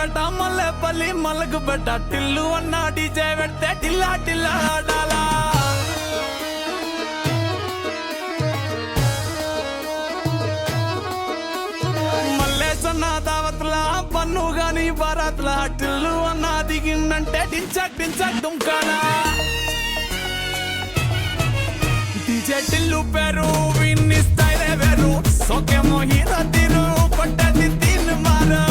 పెట్ట మల్లెపల్లి మల్లకు పెట్ట టిల్లు అన్న డీజే పెడితే టిల్లా టిల్లా ఆడాలా మల్లేసన్న దావత్లా పన్ను గాని బారాత్లా టిల్లు అన్న దిగిందంటే టించక్ టించక్ దుంకాలా డీజే టిల్లు పేరు విన్ని స్టైలే వేరు సోకేమో హీరో తీరు పట్టది తీన్ మారు